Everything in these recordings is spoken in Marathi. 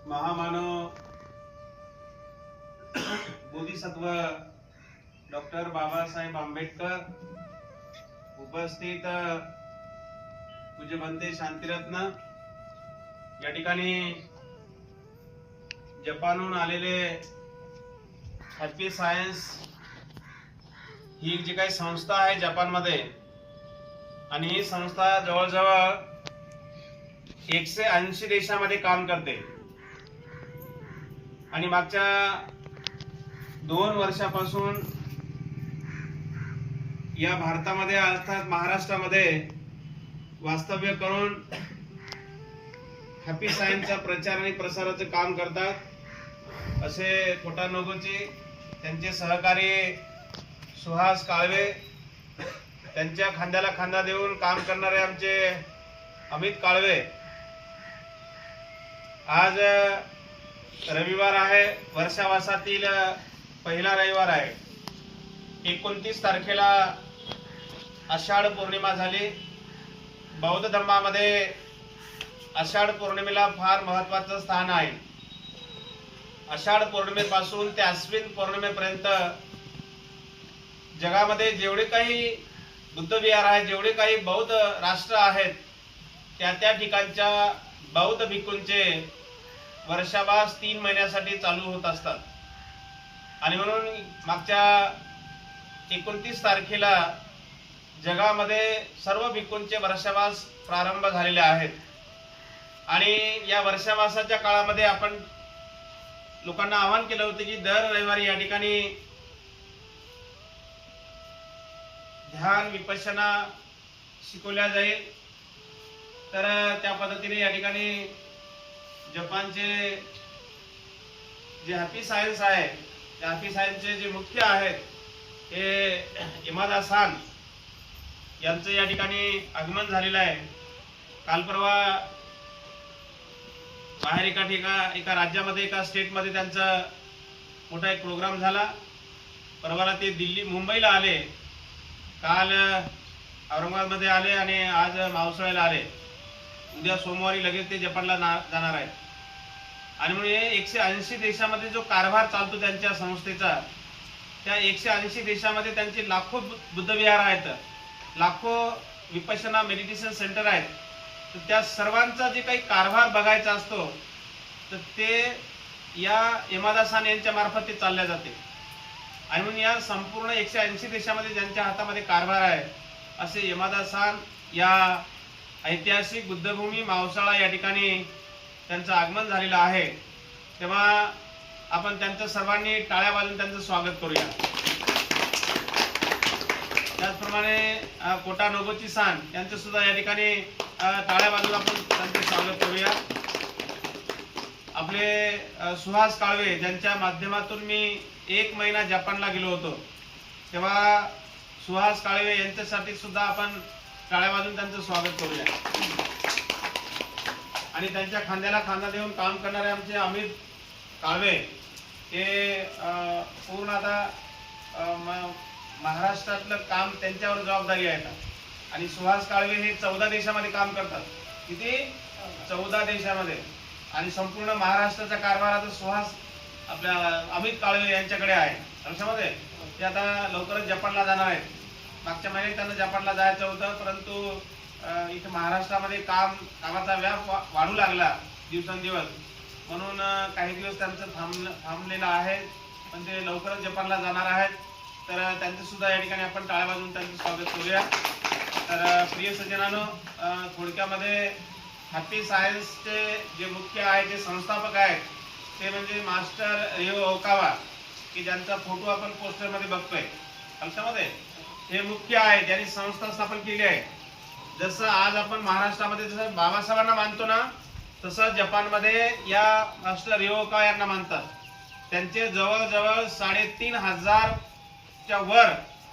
महामानव बोधिसत्व डॉक्टर बाबासाहेब आंबेडकर, उपस्थित पूज्य बनते शांतिरत्न, या ठिकाणी जपानहून आलेले हॅपी सायन्स ही जी काही संस्था आहे जपानमध्ये, आणि ही संस्था जवळजवळ 180 देशामध्ये काम करते आणि मागच्या 2 वर्षापासून या भारतामध्ये अर्थात महाराष्ट्रामध्ये वास्तव्य करून हॅपी सायन्सचा प्रचार आणि प्रसाराचं काम करतात. असे कोटानोगोची त्यांचे सहकारी सुहास काळवे, त्यांच्या खांद्याला खांदा देऊन काम करणारे आमचे अमित काळवे. आज रविवार आहे, वर्षावासातील पहिला रविवार आहे. 29 तारखेला आषाढ पौर्णिमा झाली. बौद्ध धर्मामध्ये आषाढ पौर्णिमेला फार महत्त्वाचं स्थान आहे. आषाढ पौर्णिमेपासून ते अश्विन पौर्णिमेपर्यंत जगामध्ये जेवढे काही बुद्ध विहार आहेत, जेवढे काही बौद्ध राष्ट्र आहेत, त्या ठिकाणच्या बौद्ध भिक्खूंचे वर्षावास 3 महिन्यासाठी चालू होत असतात. आणि म्हणून मागच्या 29 तारखेला जगामध्ये सर्व भिक्खूंचे वर्षावास प्रारंभ झालेले आहेत. आणि या वर्षावासाच्या काळामध्ये आपण लोकांना आवाहन केलं होतं की दर रविवारी या ठिकाणी ध्यान विपश्यना शिकवल्या जाईल. तर त्या पद्धतीने या ठिकाणी जपानचे जे हॅपी सायन्स आहे, त्या हॅपी सायन्सचे जे मुख्य आहेत हे इमादा सान यांचं या ठिकाणी आगमन झालेलं आहे. काल परवा बाहेर एका राज्यामध्ये, एका स्टेटमध्ये त्यांचा मोठा एक प्रोग्राम झाला. परवाला ते मुंबईला आले, काल औरंगाबादमध्ये आले आणि आज मावसळ्याला आले. उद्या सोमवारी लगेच ते जपानला जाणार आहेत. आणि म्हणून 180 देशामध्ये जो कारभार चालतो त्यांच्या संस्थेचा, त्या 180 देशामध्ये त्यांचे लाखो बुद्धविहार आहेत, लाखो विपश्यना मेडिटेशन सेंटर आहेत. तर त्या सर्वांचा जे काही कारभार बघायचा असतो तर ते या इमादा सान यांच्या मार्फत ते चालल्या जाते. आणि म्हणून या संपूर्ण 180 देशामध्ये ज्यांच्या हातामध्ये कारभार आहे असे इमादा सान या ऐतिहासिक बुद्धभूमी मावसाळा या ठिकाणी त्यांचं आगमन झालेलं आहे. तेव्हा आपण त्यांचं सर्वांनी टाळ्या वाजवून त्यांचं स्वागत करूया. त्याचप्रमाणे कोटानोगोची सान यांचं सुद्धा या ठिकाणी टाळ्या वाजवून आपण त्यांचं स्वागत करूया. आपले सुहास काळवे ज्यांच्या माध्यमातून मी 1 महिना जपानला गेलो होतो, तेव्हा सुहास काळवे यांच्यासाठी सुद्धा आपण टाळ्या वाजवून त्यांचं स्वागत करूया. आणि त्यांच्या खांद्याला खांदा देऊन काम करणारे आमचे अमित काळवे हे पूर्ण आता महाराष्ट्रातलं काम त्यांच्यावर जबाबदारी आहे. आणि सुहास काळवे हे 14 देशामध्ये काम करतात. किती? 14 देशामध्ये. आणि संपूर्ण महाराष्ट्राचा कारभार आता सुहास आपल्या अमित काळवे यांच्याकडे आहे. लक्षामध्ये ते आता लवकरच जपानला जाणार आहेत. मागच्या महिन्यात त्यांना जपानला जायचं होतं, परंतु इथे महाराष्ट्रामध्ये कामाचा व्याप वाढू लागला दिवसेंदिवस, म्हणून काही दिवस त्यांचं थांबलेलं आहे. पण ते लवकरच जपानला जाणार आहेत. तर त्यांचं सुद्धा या ठिकाणी आपण टाळ्या वाजवून त्यांचं स्वागत करूया. तर प्रिय सज्जनांनो, थोडक्यामध्ये हॅपी सायन्सचे जे मुख्य आहे, जे संस्थापक आहेत ते म्हणजे मास्टर रिओ ओकावा, की ज्यांचा फोटो आपण पोस्टरमध्ये बघतोय. लक्षामध्ये हे मुख्य आहे, ज्यांनी संस्था स्थापन केली आहे. जसं आज आपण महाराष्ट्रामध्ये जसं बाबासाहेबांना मानतो ना, तसं जपानमध्ये या मास्टर रिओ ओकावा यांना मानतात. त्यांचे जवळजवळ 3,500 च्या वर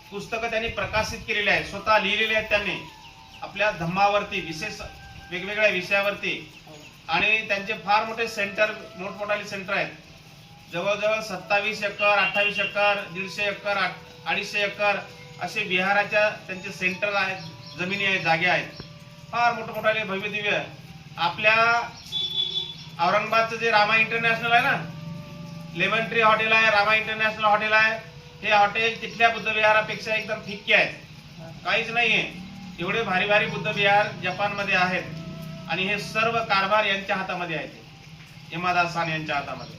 पुस्तकं त्यांनी प्रकाशित केलेली आहेत, स्वतः लिहिलेली आहेत त्यांनी आपल्या धम्मावरती, विशेष वेगवेगळ्या विषयावरती. आणि त्यांचे फार मोठे सेंटर, मोठमोठाले सेंटर आहेत. जवळजवळ 27 एकर, 28 एकर, 150 एकर, 250 एकर असे विहाराच्या त्यांचे सेंटर आहेत, जमिनी आहेत, जागे आहेत. फार मोठमोठाले भव्य दिव्य आपल्या औरंगाबादचं जे रामा इंटरनॅशनल आहे ना, लेमन ट्री हॉटेल आहे, रामा इंटरनॅशनल हॉटेल आहे, हे हॉटेल तिथल्या बुद्ध विहारापेक्षा एकदम फिक्के आहेत, काहीच नाहीये. एवढे भारी भारी बुद्ध विहार जपानमध्ये आहेत आणि हे सर्व कारभार यांच्या हातामध्ये आहे, इमादास खान यांच्या हातामध्ये.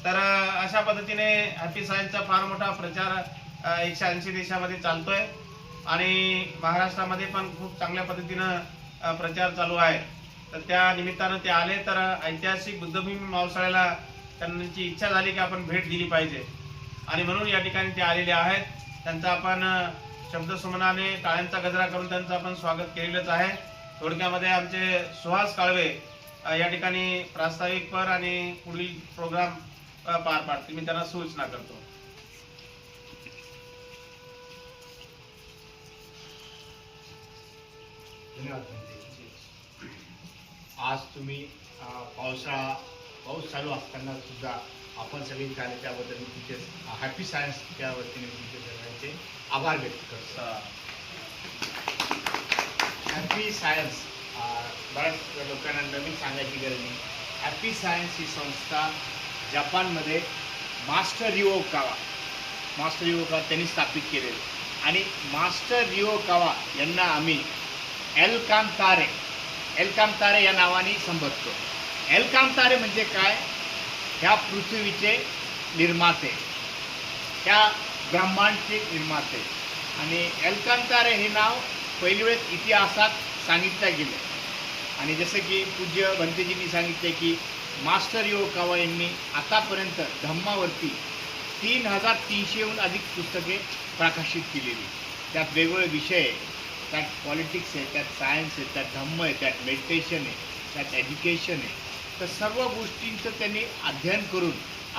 तर अशा पद्धतीने हॅपी सायन्सचा फार मोठा प्रचार 180 देशामध्ये चालतोय आणि महाराष्ट्रामध्ये पण खूप चांगल्या पद्धतीनं प्रचार चालू आहे. तर त्या निमित्तानं ते आले, तर ऐतिहासिक बुद्धभूमी मावसाळ्याला त्यांची इच्छा झाली की आपण भेट दिली पाहिजे आणि म्हणून या ठिकाणी ते आलेले आहेत. त्यांचं आपण शब्दसुमनाने टाळ्यांचा गजरा करून त्यांचं आपण स्वागत केलेलंच आहे. थोडक्यामध्ये आमचे सुहास काळवे या ठिकाणी प्रास्ताविकपर आणि पुढील प्रोग्राम पार पाडतील. मी त्यांना सूचना करतो. धन्यवाद. आज तुम्ही पाऊस चालू असताना सुद्धा आपण सगळे इथे आले त्याबद्दल मी तुमचे हॅपी सायन्सच्या वतीने तुमचे सगळ्यांचे आभार व्यक्त करतो. हॅपी सायन्स बऱ्याच लोकांना नवीन सांगायची गरज नाही. हॅपी सायन्स ही संस्था जपानमध्ये मास्टर रिओ कावा त्यांनी स्थापित केलेली आणि मास्टर रिओ कावा यांना आम्ही एल कामतारे या नावाने संबोधतो. एल कामतारे म्हणजे काय? ह्या पृथ्वीचे निर्माते, ह्या ब्रह्मांडचे निर्माते. आणि एल कामतारे हे नाव पहिली वेळेस इतिहासात सांगितलं गेलं आणि जसं की पूज्य भंतेजींनी सांगितले की मास्टर रिओ कावा यांनी आतापर्यंत धम्मावरती 3300हून अधिक पुस्तके प्रकाशित केलेली. त्यात वेगवेगळे विषय आहे, त्यात पॉलिटिक्स आहे, त्यात सायन्स आहे, त्यात धम्म आहे, त्यात मेडिटेशन आहे, त्यात एज्युकेशन आहे. तर सर्व गोष्टींचं त्यांनी अध्ययन करून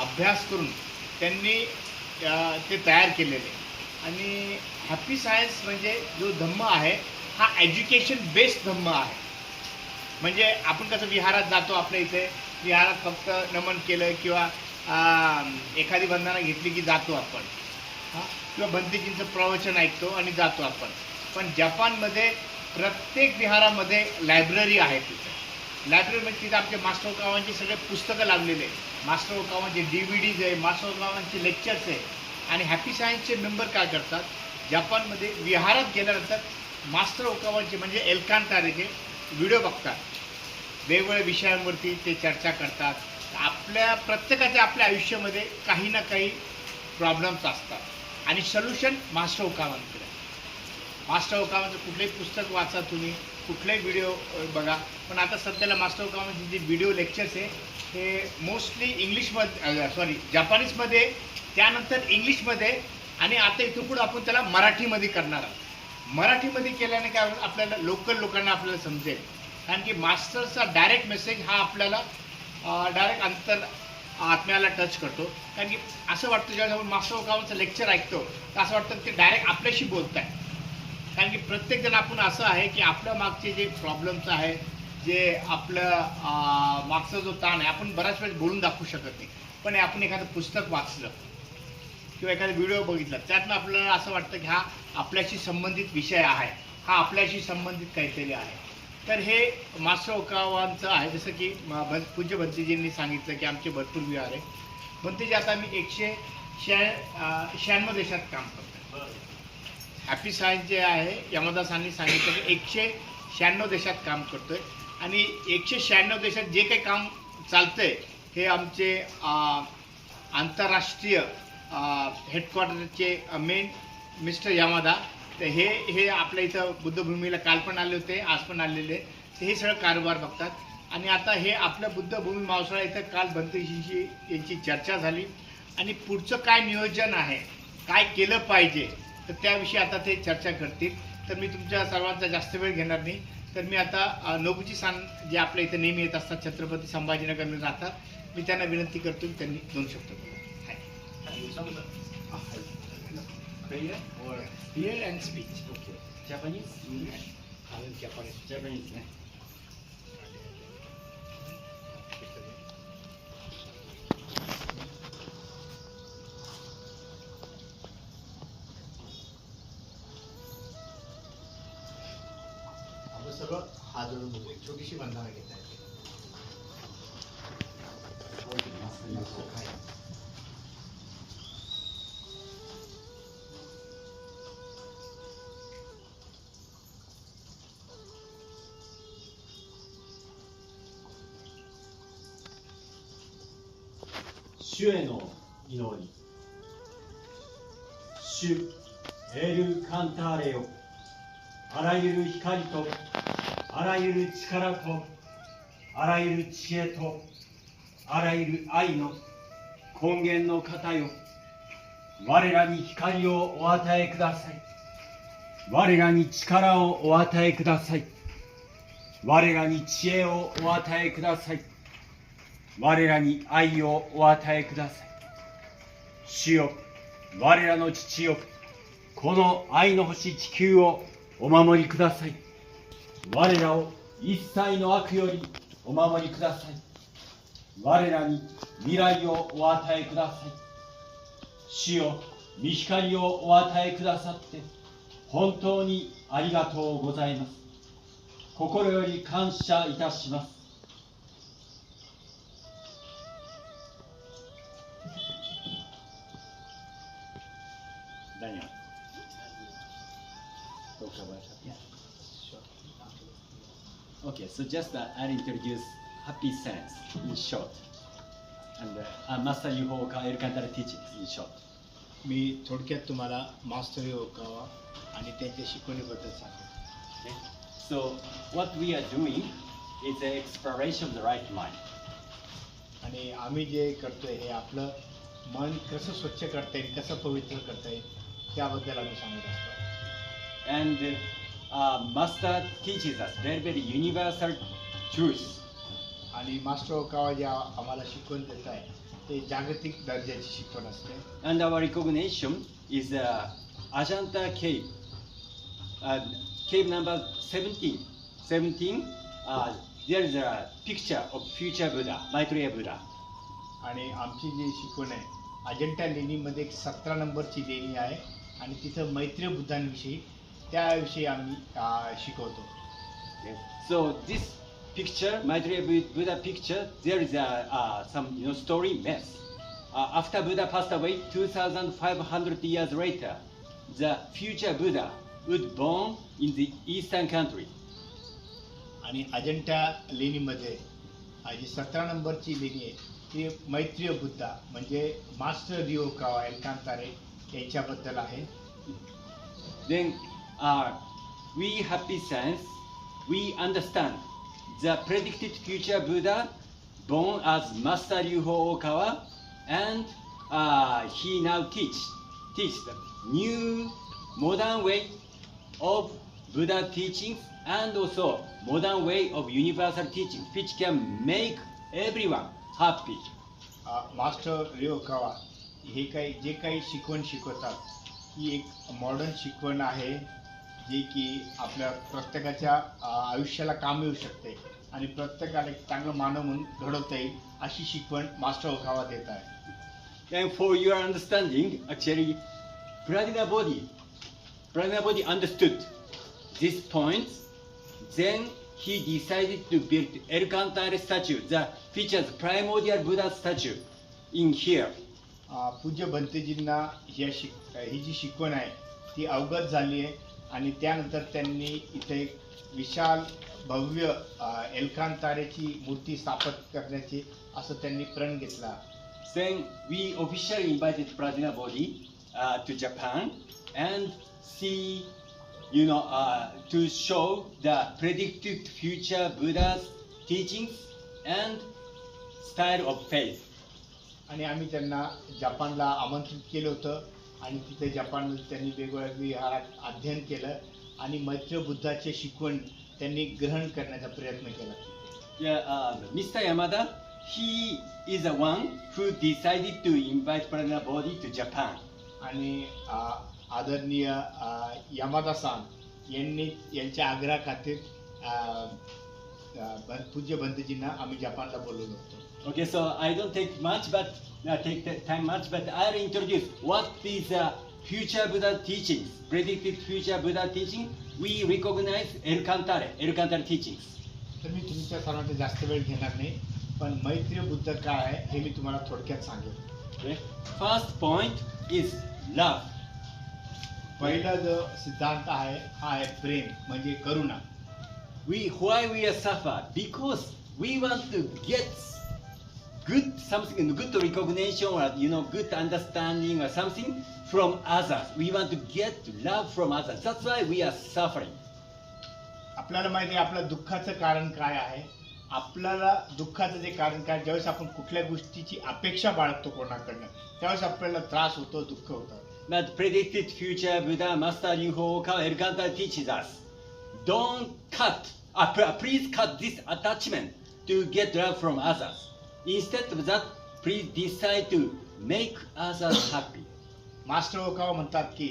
अभ्यास करून त्यांनी ते तयार केलेले. आणि हॅपी सायन्स म्हणजे जो धम्म आहे हा एज्युकेशन बेस्ड धम्म आहे. म्हणजे आपण कसं विहारात जातो, आपल्या इथे विहारात फक्त नमन केलं किंवा एखादी वंदना घेतली की जातो आपण, किंवा भंतेजींचं प्रवचन ऐकतो आणि जातो आपण. पण जपानमध्ये प्रत्येक विहारामध्ये लायब्ररी आहे. तिथे लायब्ररी म्हणजे तिथे आमचे मास्टर ओकावांची सगळे पुस्तकं लावलेले आहे, मास्टर ओकावांचे DVDs आहे, मास्टर ओकावांचे लेक्चर्स आहे. आणि हॅपी सायन्सचे मेंबर काय करतात, जपानमध्ये विहारात गेल्यानंतर मास्टर ओकावांचे म्हणजे एलकांतारेचे व्हिडिओ बघतात, वेगवेगळ्या विषयांवरती ते चर्चा करतात. आपल्या प्रत्येकाच्या आपल्या आयुष्यामध्ये काही ना काही प्रॉब्लेम्स असतात आणि सोल्युशन मास्टर ओकावांकडे. मास्टर ओकावांचं कुठलंही पुस्तक वाचा तुम्ही, कुठलाही व्हिडिओ बघा. पण आता सध्याला मास्टर ओकावांचे जे व्हिडिओ लेक्चर्स आहे हे मोस्टली जपानीजमध्ये, त्यानंतर इंग्लिशमध्ये आणि आता इथून पुढे आपण त्याला मराठीमध्ये करणार आहोत. मराठीमध्ये केल्याने काय होईल, आपल्याला लोकल लोकांना आपल्याला समजेल. कारण की मास्टरचा डायरेक्ट मेसेज हा आपल्याला डायरेक्ट आत्म्याला टच करतो. कारण की असं वाटतं जेव्हा आपण मास्टर ओकावांचं लेक्चर ऐकतो तर असं वाटतं ते डायरेक्ट आपल्याशी बोलत आहे. कारण की प्रत्येकजण आपण असं आहे की आपल्या मागचे जे प्रॉब्लेम्स आहे, जे आपलं मागचा जो ताण आहे, आपण बऱ्याच वेळेस बोलून दाखवू शकत नाही. पण आपण एखादं पुस्तक वाचलं किंवा एखादा व्हिडिओ बघितला, त्यातनं आपल्याला असं वाटतं की हा आपल्याशी संबंधित विषय आहे, हा आपल्याशी संबंधित काहीतरी आहे. तर हे मास्टर ओकावांचं आहे. जसं की पूज्य भंतेजींनी सांगितलं की आमचे भरपूर विहार आहे. भंतेजी आता आम्ही 196 देशात काम करतो. हॅपी सायन्स जे आहे यमदासांनी सांगितलं की 196 देशात काम करतोय आणि 196 देशात जे काही काम चालतंय हे आमचे आंतरराष्ट्रीय हेडक्वार्टरचे मेन मिस्टर यामादा, तर हे आपल्या इथं बुद्धभूमीला काल पण आले होते, आज पण आलेले. तर हे सगळं कारभार बघतात. आणि आता हे आपलं बुद्धभूमी मावसाळा इथं काल भंतेजींशी यांची चर्चा झाली आणि पुढचं काय नियोजन आहे, काय केलं पाहिजे, तर त्याविषयी आता ते चर्चा करतील. तर मी तुमच्या सर्वांचा जास्त वेळ घेणार नाही. तर मी आता नोबुची सान जे आपल्या इथं नेहमी येत असतात, छत्रपती संभाजीनगरमध्ये राहतात, मी त्यांना विनंती करतो की त्यांनी 2 शब्द बोला. Here and speech. Okay. Japanese? Japanese. Japanese. आपण सर्व हात जोडून एक छोटीशी वंदना घेत आहे. 主への祈り。主エル・カンターレよ、あらゆる光とあらゆる力とあらゆる知恵とあらゆる愛の根源の方よ、我らに光をお与えください。我らに力をお与えください。我らに知恵をお与えください。我らに愛をお与えください。主よ、我らの父よ、この愛の星地球をお守りください。我らを一切の悪よりお守りください。我らに未来をお与えください。主よ、御光をお与えくださって本当にありがとうございます。心より感謝いたします。Daniel. Talk about it. Yeah, sure. Okay, so just I'll introduce Happy Sense in short, and Master Yuho Elkantara teachings in short. मी थोडक्यात तुम्हाला मास्टर योगावा आणि त्यांच्या शिकवणीबद्दल सांगतो. Okay? So what we are doing is the exploration of the right mind. आणि आम्ही जे करतोय हे आपलं मन कसं स्वच्छ करता येईल, कसं पवित्र करता येईल त्याबद्दल आम्ही सांगत असतो. And Master teaches us very universal truths. आणि मास्टर ओकावा जे आम्हाला शिकवण देत आहे ते जागतिक दर्जाची शिकवण असते. And our recognition is Ajanta cave, cave number 17. There is a picture of future Buddha, Maitreya Buddha. आणि आमची जी शिकवण आहे अजंठा लेणीमध्ये 17 नंबरची लेणी आहे आणि तिथं मैत्रेय बुद्धांविषयी त्याविषयी आम्ही शिकवतो. Okay. So this picture, Maitreya Buddha picture, there is some story myth. After Buddha passed away, 2,500 years later, the future Buddha would born in the eastern country. आणि अजंठा लेणीमध्ये जी 17 नंबरची लेणी आहे ती मैत्रेय बुद्धा म्हणजे मास्टर रिओकावा एल्कांतारे यांच्याबद्दल आहे. Then we Happy Sense, we understand the predicted future Buddha born as Master Ryuho Okawa, and he now teach the new modern way of Buddha teachings and also modern way of universal teaching which can make everyone happy. Master रिओकावा हे जे काही शिकवण शिकवतात ही एक मॉडर्न शिकवण आहे जी की आपल्या प्रत्येकाच्या आयुष्याला काम येऊ शकते आणि प्रत्येकाला एक चांगलं मानव म्हणून घडवता येईल अशी शिकवण मास्टर ओकावा देत आहे. And for your understanding, actually, Pradina Bodhi understood this point. Then he decided to build Elkantara statue, the features primordial Buddha statue, in here. पूज्य भंतेजींना ही जी शिकवण आहे ती अवगत झाली आहे आणि त्यानंतर त्यांनी इथे एक विशाल भव्य एल्कांतारेची मूर्ती स्थापित करण्याची असं त्यांनी प्रण घेतला. Then we officially invited Pradina Bodhi to Japan and see, to show the predicted future Buddha's teachings and style of faith. आणि आम्ही त्यांना जपानला आमंत्रित केलं होतं आणि तिथे जपानमध्ये त्यांनी वेगवेगळ्या विहारात अध्ययन केलं आणि मैत्रेय बुद्धाचे शिकवण त्यांनी ग्रहण करण्याचा प्रयत्न केला. Mr. Yamada, he is the one who decided to invite Pradina Bodhi to Japan. आणि आदरणीय यामादा सान यांनी यांच्या आग्रह खातीर पूज्य भंतेजींना आम्ही जपानला बोलवलं होतं. Okay, so I don't take time much, but I'll introduce what is future Buddha teachings, predicted future Buddha teaching. We recognize Elkantara teachings. तर मी तुमच्या सर्वांचा जास्त वेळ घेणार नाही. पण मैत्री बुद्ध काय आहे हे मी तुम्हाला थोडक्यात सांगेन. Okay? First point is love. पहिला जो सिद्धांत आहे हा आहे प्रेम म्हणजे करुणा. Why we are suffer? Because we want to get good recognition or good understanding or something from others. We want to get love from others. That's why we are suffering. आपल्याला माहिती आहे आपल्या दुःखाचं कारण काय आहे. आपल्याला दुःखाचं जे कारण काय, ज्यावेळेस आपण कुठल्या गोष्टीची अपेक्षा बाळगतो कोणाकडनं त्यावेळेस आपल्याला त्रास होतो, दुःख होतं. But predicted future Buddha Master Ryuho Okawa Elkanta teaches us, please cut this attachment to get love from others. Instead of that, please decide to make others happy. Master Okawa म्हणतात की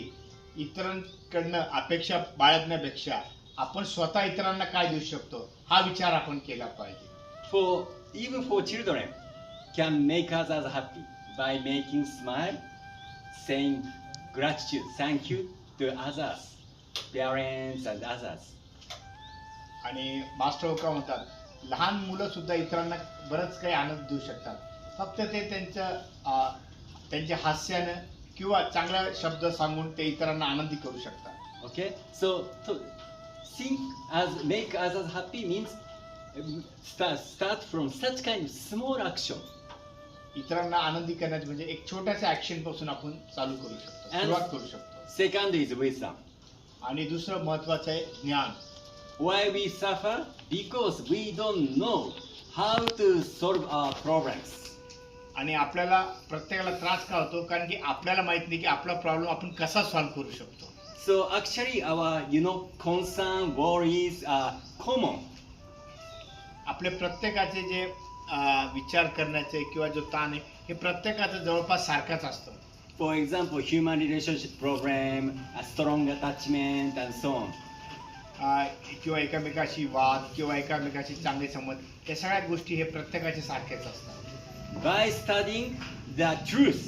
इतरांकडनं अपेक्षा बाळगण्यापेक्षा आपण स्वतः इतरांना काय देऊ शकतो हा विचार आपण केला पाहिजे. Even for children can make others happy by making smile, saying gratitude, thank you to others, parents and others. आणि मास्टर ओकावा म्हणतात लहान मुलं सुद्धा इतरांना बरंच काही आनंद देऊ शकतात. फक्त ते त्यांच्या हास्यानं किंवा चांगला शब्द सांगून ते इतरांना आनंदी करू शकतात. Okay, so make others happy means start from such kind of small action. इतरांना आनंदी करण्याचं म्हणजे एक छोट्याशा ऍक्शन पासून आपण चालू करू शकतो, सुरुवात करू शकतो. Second is wisdom. आणि दुसरं महत्वाचं आहे ज्ञान. Why we suffer? Because we don't know how to solve our problems. आणि आपल्याला प्रत्येकाला त्रास का होतो कारण की आपल्याला माहित नाही की आपला प्रॉब्लेम आपण कसा सॉल्व्ह करू शकतो. So actually our concern, worries are common. आपले प्रत्येकाचे जे विचार करण्याचे किंवा जो ताण आहे हे प्रत्येकाचं जवळपास सारखाच असतो. For example, human relationship problem, a strong attachment and so on. किंवा एकामेकाशी वाद किंवा एकामेकाशी चांगले संबंध या सगळ्या गोष्टी हे प्रत्येकाचे सारखेच असतात. By studying the truth,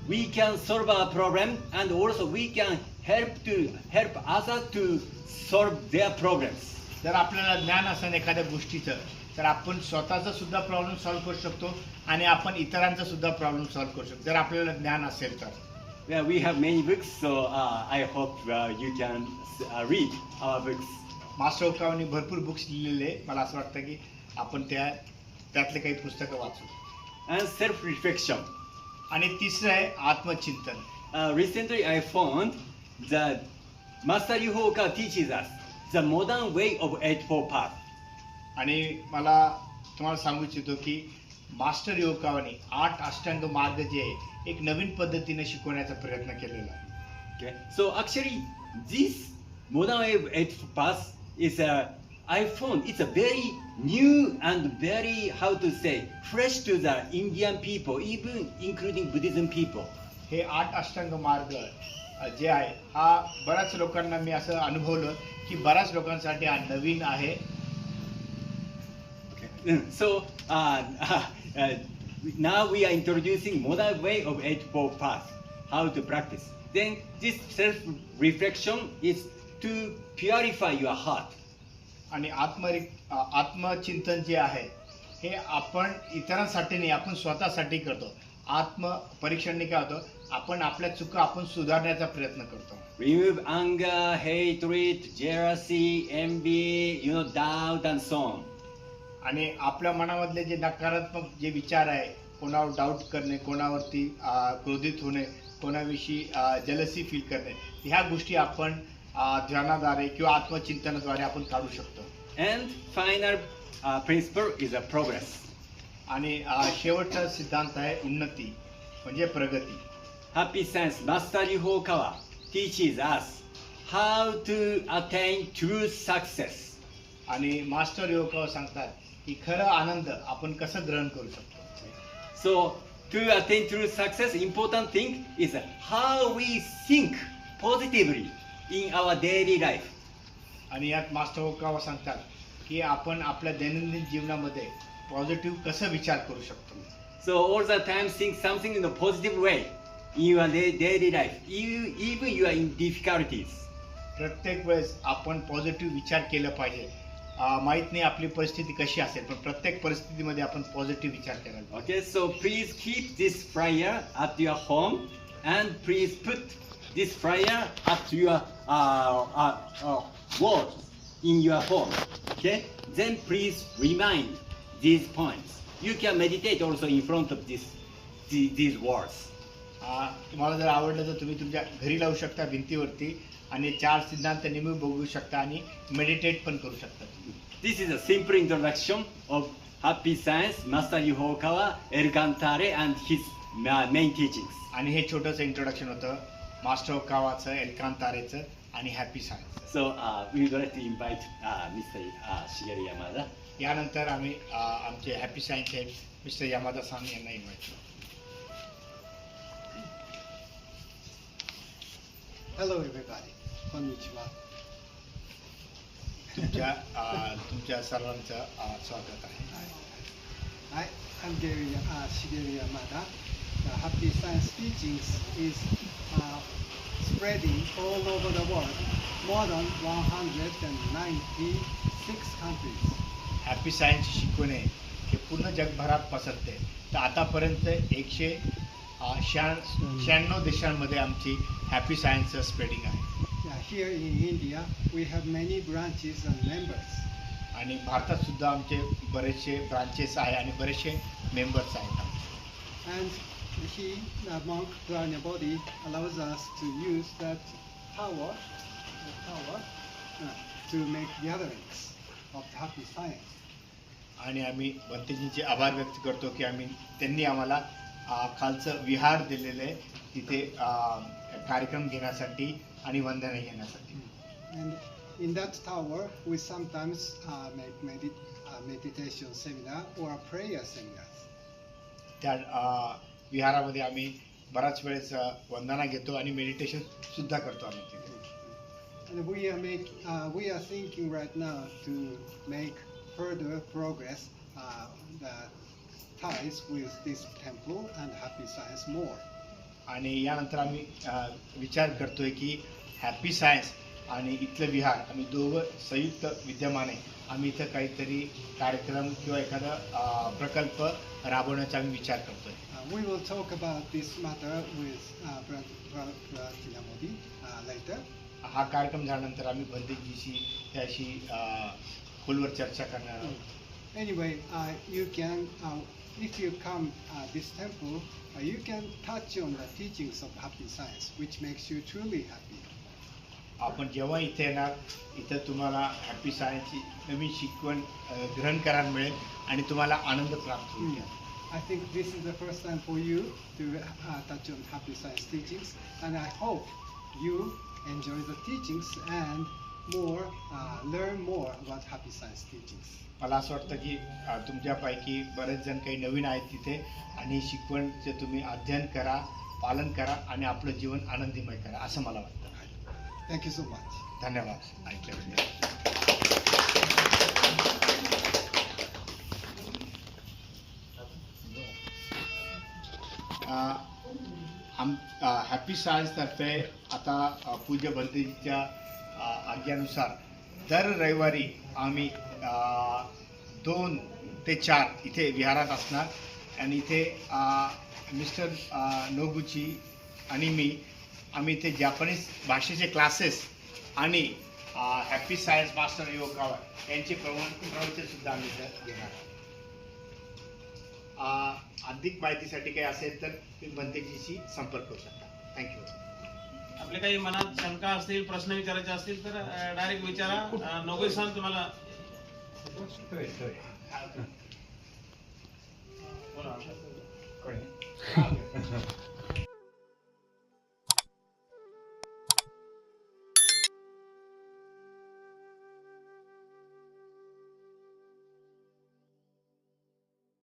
we can solve our problem and also we can help others to solve their problems. जर आपल्याला ज्ञान असेल एखाद्या गोष्टीचं तर आपण स्वतःचा सुद्धा प्रॉब्लेम सॉल्व्ह करू शकतो आणि आपण इतरांचा सुद्धा प्रॉब्लेम सॉल्व्ह करू शकतो जर आपल्याला ज्ञान असेल तर. Yeah, we have many books, so I hope you can read our books. Master ओकावांनी भरपूर बुक्स लिहिलेले, मला असं वाटतं की आपण त्यातले काही पुस्तकं वाचू. And self-reflection. आणि तिसरं आहे आत्मचिंतन. Recently I found that Master Ryuho Okawa teaches us the modern way of Eightfold Path. आणि मला तुम्हाला सांगू इच्छितो की मास्टर ओकावाने 8 अष्टांग मार्ग जे आहे एक नवीन पद्धतीने शिकवण्याचा प्रयत्न केलेला आहे. Okay, so actually this modern way of Eightfold Path is I found it's a very new and very, how to say, fresh to the Indian people, even including Buddhism people. हे 8 अष्टांग मार्ग जे आहे हा बऱ्याच लोकांना मी असं अनुभवलं की बऱ्याच लोकांसाठी हा नवीन आहे. So now we are introducing modern way of Eightfold Path, how to practice. Then this self-reflection is to purify your heart. आणि आत्मचिंतन जे आहे हे आपण इतरांसाठी नाही आपण स्वतःसाठी करतो. आत्मपरीक्षणाने काय होतं आपण आपल्या चुका आपण सुधारण्याचा प्रयत्न करतो. Remove anger, hatred, jealousy, envy, doubt and so on. आणि आपल्या मनामधले जे नकारात्मक जे विचार आहे कोणावर डाऊट करणे, कोणावरती क्रोधित होणे, कोणाविषयी जलसी फील करणे ह्या गोष्टी आपण ध्यानाद्वारे किंवा आत्मचिंतनाद्वारे आपण काढू शकतो. And final principle is a progress. आणि शेवटचा सिद्धांत आहे उन्नती म्हणजे प्रगती. Happy Sense Master Ryuho Okawa teaches us how to attain true success. आणि मास्टर ओकावा सांगतात की खरं आनंद आपण कसं ग्रहण करू शकतो. So to attain true success, important thing is how we think positively in our daily life. आणि यात मास्टर ओकावा सांगतात की आपण आपल्या दैनंदिन जीवनामध्ये पॉझिटिव्ह कसं विचार करू शकतो. So all the time think something in a positive way in your daily life, even you are in difficulties. प्रत्येक वेळेस आपण पॉझिटिव्ह विचार केला पाहिजे माहित नाही आपली परिस्थिती कशी असेल, पण प्रत्येक परिस्थितीमध्ये आपण पॉझिटिव्ह विचार करायला पाहिजे. Okay, so please keep this flyer at your home and please put this flyer at your wall in your home. Okay, then please remind these points. You can meditate also in front of these walls. तुम्हाला जर आवडलं तर तुम्ही तुमच्या घरी लावू शकता भिंतीवरती आणि 4 सिद्धांत नेहमी बघू शकता आणि मेडिटेट पण करू शकता. This is a simple introduction of Happy Science, Master Yuhokawa, Elkantare and his main teachings. आणि हे छोटंसं इंट्रोडक्शन होतं मास्टर ओकावाचं, एल्कांतारेचं आणि happy science. So we would like to invite Mr. Shigeru Yamada. यानंतर आम्ही आमचे happy science head mister Yamada San यांना इन्व्हाइट करतो. Hello everybody. Konnichiwa. तुमच्या सर्वांचं स्वागत आहे. Hi, I'm Shigeru Yamada. The Happy Science teachings is spreading all over the world, more than 196 countries. Happy science शिकवणे हे पूर्ण जगभरात पसरते. तर आतापर्यंत 196 देशांमध्ये आमची हॅपी सायन्सचं स्प्रेडिंग आहे. Here in India, we have many branches and members. आणि भारतात सुद्धा आमचे बरेचसे ब्रांचेस आहे आणि बरेचसे मेंबर्स आहेत. And he, the monk Prajnapati, allows us to use that power to make gatherings of Happy Science. आणि आम्ही भंतेजींचे आभार व्यक्त करतो की त्यांनी आम्हाला खालचं विहार दिलेलं आहे तिथे कार्यक्रम घेण्यासाठी आणि वंदना घेण्यासाठी. And in that tower, we sometimes make meditation seminar or prayer seminars. त्या विहारामध्ये आम्ही बराच वेळेस वंदना घेतो आणि मेडिटेशन सुद्धा करतो आम्ही तिथे. And we are thinking right now to make further progress the ties with this temple and Happy Science more. आणि यानंतर आम्ही विचार करतोय की हॅपी सायन्स आणि इथलं विहार आम्ही दोघं संयुक्त विद्यमान आहे. आम्ही इथं काहीतरी कार्यक्रम किंवा एखादा प्रकल्प राबवण्याचा आम्ही विचार करतोय. We will talk about this matter with Prajnapati later. हा कार्यक्रम झाल्यानंतर आम्ही भंतेजीशी त्याशी खोलवर चर्चा करणार आहोत. Anyway, you can, if you come this temple, you can touch on the teachings of Happy Science, which makes you truly happy. आपण जेव्हा इथे येणार इथं तुम्हाला हॅपी सायन्सची नवीन शिकवण ग्रहण करायला मिळेल आणि तुम्हाला आनंद प्राप्त होईल. I think this is the first time for you to touch on Happy Science teachings, and I hope you enjoy the teachings and learn more about Happy Science teachings. मला असं वाटतं की तुमच्यापैकी बरेच जण काही नवीन आहेत तिथे आणि शिकवणचे तुम्ही अध्ययन करा, पालन करा आणि आपलं जीवन आनंदीमय करा असं मला वाटतं. Thank you so much. धन्यवाद ऐकल्याबद्दल. हॅपी सायन्सतर्फे आता पूज्य भंतेजीच्या आज्ञानुसार दर रविवारी आम्ही 2 ते 4 इथे विहारात असणार आणि इथे मिस्टर नोगुची आणि आम्ही इथे जपानीज भाषेचे क्लासेस आणि हॅपी सायन्स मास्टर योगावा यांचे प्रवचन सुद्धा आम्ही इथं घेणार आहोत. अधिक माहितीसाठी काही असेल तर तुम्ही भंतेजीशी संपर्क करू शकता. थँक्यू. आपले काही मनात शंका असतील, प्रश्न विचारायचे असतील तर डायरेक्ट विचारा. नोगुई सान तुम्हाला बोला.